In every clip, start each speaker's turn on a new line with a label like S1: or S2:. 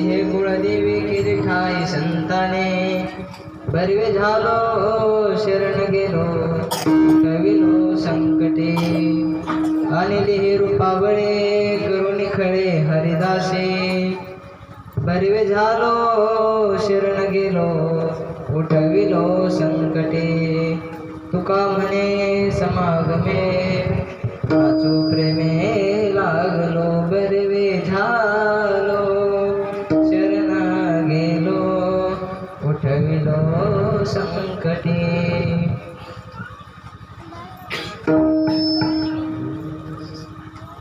S1: हे कुळदेवी केली ठाई संताने बरवे झालो शरण गेलो कविलो संकटे आणि हे रूपावळे करुणी खळे हरिदासे बरवे झालो शरण गेलो उठविलो संकटे तुका म्हणे समागमे वाचू प्रेमे लागलो बरवे झालो शरण गेलो उठविलो संकटे.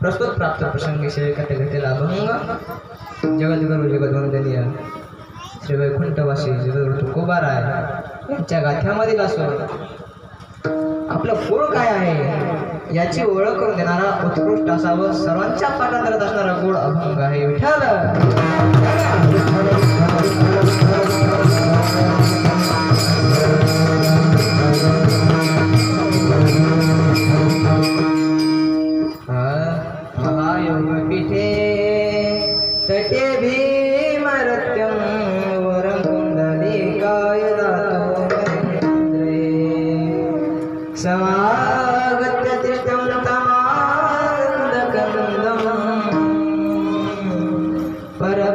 S1: प्रस्तुत प्राप्त प्रसंगी श्री कथे घेतलेला अभंग जगद्गुरु जगद्वंदनीय श्री वैकुंठवासी जगद्गुरु तुकोबाराय यांच्या गाथ्यामधील असून आपलं कुळ काय आहे याची ओळख करून देणारा उत्कृष्ट असा व सर्वांच्या पाठात करत असणारा गोड अभंग आहे. विठ्ठल महायोग पीठे तटे भीमरत्यं वरं कुंडलिकाय दातो समागत्य तिष्ठं तमानन्दकन्दं परम